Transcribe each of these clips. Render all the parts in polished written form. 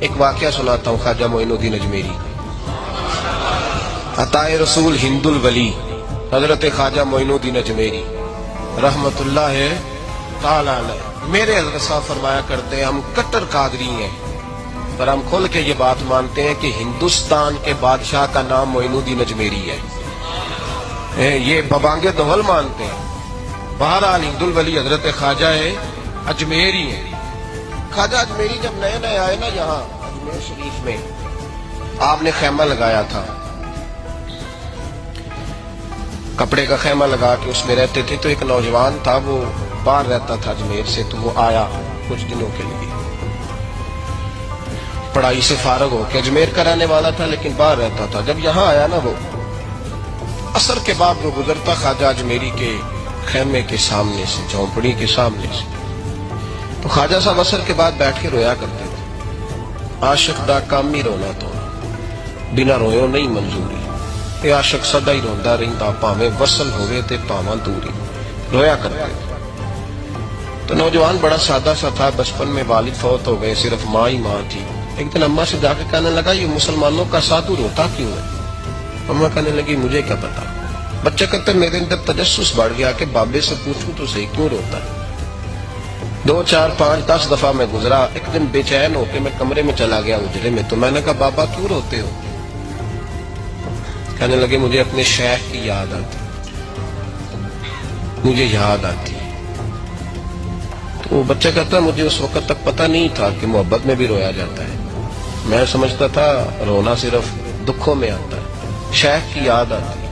ایک واقعہ سناتا ہوں خواجہ معین الدین اجمیری، عطائے رسول ہند الولی حضرت خواجہ معین الدین اجمیری رحمت اللہ تعالی علیہ۔ میرے حضرت صاحب فرمایا کرتے ہیں ہم کٹر قادری ہیں، پر ہم کھل کے یہ بات مانتے ہیں کہ ہندوستان کے بادشاہ کا نام معین الدین اجمیری ہے۔ یہ ببانگ دول مانتے ہیں۔ بہرحال ہند الولی حضرت خواجہ اجمیری ہے۔ خواجہ اجمیری جب نئے نئے آئے نا یہاں اجمیر شریف میں، آپ نے خیمہ لگایا تھا، کپڑے کا خیمہ لگا کے اس میں رہتے تھے۔ تو ایک نوجوان تھا، وہ باہر رہتا تھا اجمیر سے، تو وہ آیا کچھ دنوں کے لیے، پڑھائی سے فارغ ہو کے، اجمیر کا رہنے والا تھا لیکن باہر رہتا تھا۔ جب یہاں آیا نا، وہ عصر کے بعد وہ گزرتا خواجہ اجمیری کے خیمے کے سامنے سے، جھونپڑی کے سامنے سے، تو خواجہ صاحب عصر کے بعد بیٹھ کے رویا کرتے تھے۔ عاشق دا کام ہی رونا تو بنا رویوں نہیں منظوری، اے عاشق سدا ہی روندا رہندا، پاویں وصل ہوئے تے پاواں دوری، رویا کرتے تھے۔ تو نوجوان بڑا سادہ سا تھا، بچپن میں والد فوت ہو گئے، صرف ماں ہی ماں تھی۔ ایک دن اماں سے جا کے کہنے لگا یہ مسلمانوں کا سادھو روتا کیوں ہے؟ اماں کہنے لگی مجھے کیا پتا۔ بچہ کہتے میرے اندر تجسس بڑھ گیا کہ بابے سے پوچھوں تو صحیح کیوں روتا ہے۔ 2 4 5 10 دفعہ میں گزرا، ایک دن بے چین ہو کے میں کمرے میں چلا گیا اجرے میں، تو میں نے کہا بابا کیوں روتے ہو؟ کہنے لگے مجھے اپنے شیخ کی یاد آتی، مجھے یاد آتی۔ تو وہ بچہ کہتا ہے مجھے اس وقت تک پتہ نہیں تھا کہ محبت میں بھی رویا جاتا ہے، میں سمجھتا تھا رونا صرف دکھوں میں آتا ہے، شیخ کی یاد آتی۔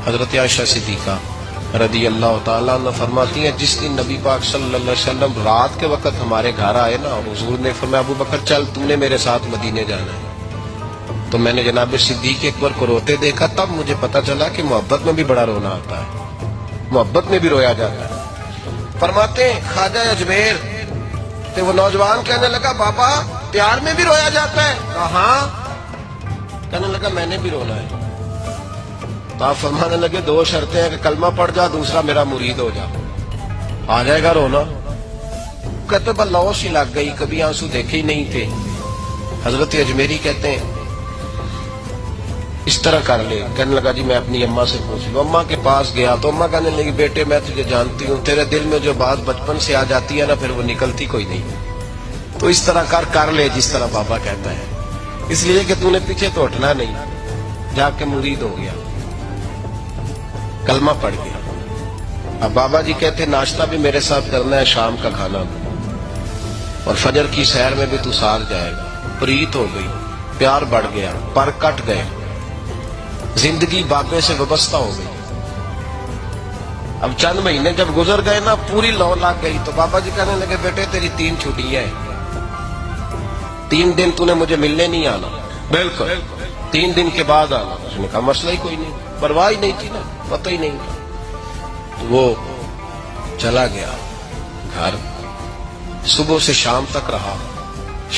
حضرت عائشہ صدیقہ رضی اللہ تعالیٰ عنہ فرماتی ہیں جس دن نبی پاک صلی اللہ علیہ وسلم رات کے وقت ہمارے گھر آئے نا، اور حضور نے فرمایا ابو بکر چل تم نے میرے ساتھ مدینے جانا ہے، تو میں نے جناب صدیق اکبر کو روتے دیکھا، تب مجھے پتا چلا کہ محبت میں بھی بڑا رونا آتا ہے، محبت میں بھی رویا جاتا ہے۔ فرماتے ہیں خواجہ اجمیر تو وہ نوجوان کہنے لگا بابا پیار میں بھی رویا جاتا ہے؟ ہاں۔ کہنے لگا میں نے بھی رونا ہے۔ تو آپ فرمانے لگے 2 شرطیں ہیں کہ کلمہ پڑھ جا، دوسرا میرا مرید ہو جا، آ جائے گا رونا۔ کہتے بس لوش ہی لگ گئی، کبھی آنسو دیکھے ہی نہیں تھے۔ حضرت اجمیری کہتے ہیں اس طرح کر لے۔ کہنے لگا جی میں اپنی اماں سے پوچھ لوں۔ اماں کے پاس گیا تو اماں کہنے لگی بیٹے میں تجھے جانتی ہوں، تیرے دل میں جو بات بچپن سے آ جاتی ہے نا پھر وہ نکلتی کوئی نہیں، تو اس طرح کر لے جس طرح بابا کہتا ہے، اس لیے کہ تو نے پیچھے تو ہٹنا نہیں۔ جا کے مرید ہو گیا، کلمہ پڑھ گیا۔ اب بابا جی کہتے ناشتہ بھی میرے ساتھ کرنا ہے، شام کا کھانا بھی، اور فجر کی سیر میں بھی تو ساتھ جائے گا۔ پریت ہو گئی، پیار بڑھ گیا، پر کٹ گئے، زندگی بابے سے وابستہ ہو گئی۔ اب چند مہینے جب گزر گئے نا، پوری لو لگ گئی، تو بابا جی کہنے لگے بیٹے تیری 3 چھٹیاں ہیں، 3 دن تو نے مجھے ملنے نہیں آنا، بالکل 3 دن کے بعد آنا۔ اس نے کہا مسئلہ ہی کوئی نہیں، پرواہ ہی نہیں تھی نا، پتہ ہی نہیں تھا۔ تو وہ چلا گیا گھر، صبح سے شام تک رہا۔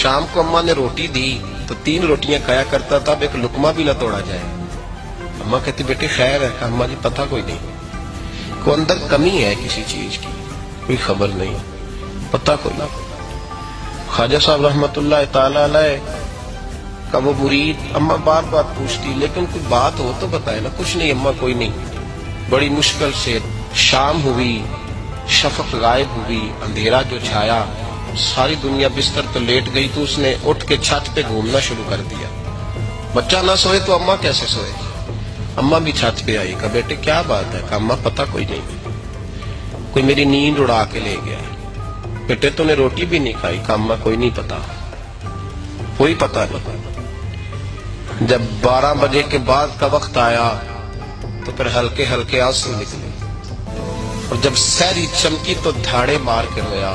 شام کو اماں نے روٹی دی تو 3 روٹیاں کھایا کرتا تھا، اب ایک لقمہ بھی نہ توڑا جائے۔ اماں کہتی بیٹے خیر ہے؟ کہا اماں جی پتہ کوئی نہیں، کو اندر کمی ہے کسی چیز کی، کوئی خبر نہیں، پتہ کوئی نہ۔ خواجہ صاحب رحمت اللہ تعالی علیہ کا وہ مرید اماں بار بار پوچھتی لیکن کوئی بات ہو تو بتائے نا۔ کچھ نہیں اماں کوئی نہیں۔ بڑی مشکل سے شام ہوئی، شفق غائب ہوئی، اندھیرا جو چھایا، ساری دنیا بستر تو لیٹ گئی، تو اس نے اٹھ کے چھت پہ گھومنا شروع کر دیا۔ بچہ نہ سوئے تو اماں کیسے سوئے؟ اماں بھی چھت پہ آئی، کہا بیٹے کیا بات ہے؟ کہا اماں پتہ کوئی نہیں، کوئی میری نیند اڑا کے لے گیا۔ بیٹے تو نے روٹی بھی نہیں کھائی؟ کہا اماں کوئی نہیں پتا، کوئی پتہ نہیں۔ جب 12 بجے کے بعد کا وقت آیا تو پھر ہلکے ہلکے آنسو نکلے، اور جب سحری چمکی تو دھاڑے مار کے رویا۔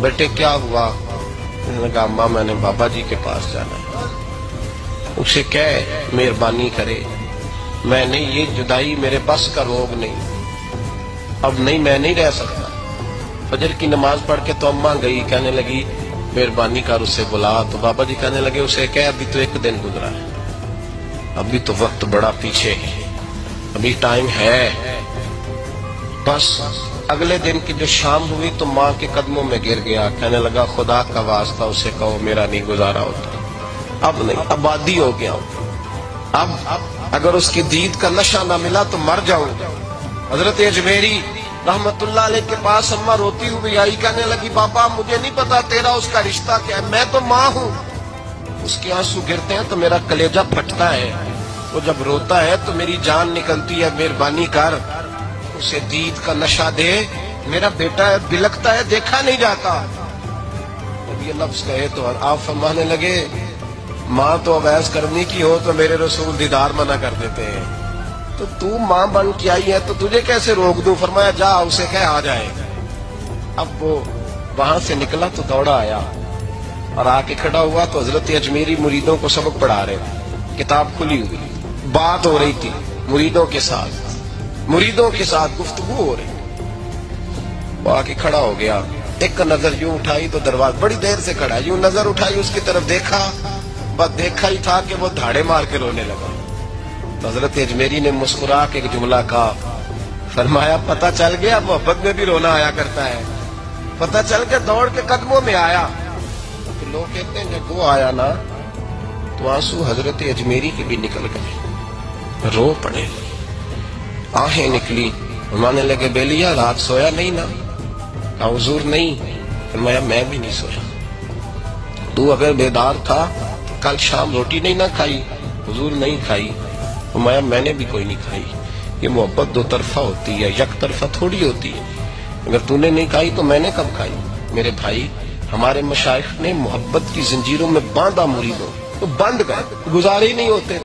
بیٹے کیا ہوا؟ انہوں نے کہا اماں میں نے بابا جی کے پاس جانا ہے، اسے کہہ مہربانی کرے، میں نے یہ جدائی میرے بس کا روگ نہیں، اب نہیں میں نہیں رہ سکتا۔ فجر کی نماز پڑھ کے تو اماں گئی، کہنے لگی مہربانی کر اسے بلا۔ تو بابا جی کہنے لگے اسے کہہ ابھی تو 1 دن گزرا ہے، ابھی تو وقت بڑا پیچھے ہے، ابھی ٹائم ہے، بس اگلے دن کی جو شام ہوئی تو ماں کے قدموں میں گر گیا، کہنے لگا خدا کا واسطہ اسے کہو میرا نہیں گزارا ہوتا، اب نہیں، آبادی ہو گیا ہوں، اب اگر اس کی دید کا نشہ نہ ملا تو مر جاؤں گا۔ حضرت اجمیری رحمت اللہ علیہ کے پاس اماں روتی ہوئی آئی، کہنے لگی بابا مجھے نہیں پتا تیرا اس کا رشتہ کیا ہے، میں تو ماں ہوں۔ اس کے آنسو گرتے ہیں تو میرا کلیجہ پھٹتا ہے، وہ جب روتا ہے تو میری جان نکلتی ہے، مہربانی کر اسے دید کا نشہ دے، میرا بیٹا ہے بلکتا ہے دیکھا نہیں جاتا۔ جب یہ لفظ کہے تو آپ فرمانے لگے ماں تو عویز کرنی کی ہو تو میرے رسول دیدار منع کر دیتے ہیں، تو ماں بن کے آئی ہے تو تجھے کیسے روک دوں؟ فرمایا جا اسے کہہ آ جائے۔ اب وہ وہاں سے نکلا تو دوڑا آیا اور آ کے کھڑا ہوا تو حضرت اجمیری مریدوں کو سبق پڑھا رہے تھے، کتاب کھلی ہوئی، بات ہو رہی تھی مریدوں کے ساتھ گفتگو ہو رہی تھی۔ وہ آ کے کھڑا ہو گیا، ایک نظر یوں اٹھائی تو دروازہ، بڑی دیر سے کھڑا، یوں نظر اٹھائی اس کی طرف دیکھا، بس دیکھا ہی تھا کہ وہ دھاڑے مار کے رونے لگا۔ تو حضرت اجمیری نے مسکرا کے ایک جملہ کہا، فرمایا پتہ چل گیا محبت میں بھی رونا آیا کرتا ہے، پتہ چل کے دوڑ کے قدموں میں آیا۔ تو لوگ کہتے ہیں جب وہ آیا نا تو آنسو حضرت اجمیری کے بھی نکل گئے، رو پڑے، آہیں نکلی، فرمانے لگے بیلیا رات سویا نہیں نا؟ کہا حضور نہیں۔ فرمایا میں بھی نہیں سویا، تو اگر بیدار تھا تو کل شام روٹی نہیں نہ کھائی؟ حضور نہیں کھائی۔ فرمایا میں نے بھی کوئی نہیں کھائی۔ یہ محبت دو طرفہ ہوتی ہے، یک طرفہ تھوڑی ہوتی ہے، اگر تو نے نہیں کھائی تو میں نے کب کھائی؟ میرے بھائی ہمارے مشائخ نے محبت کی زنجیروں میں باندھا مریدوں، تو بند گئے، گزارے ہی نہیں ہوتے۔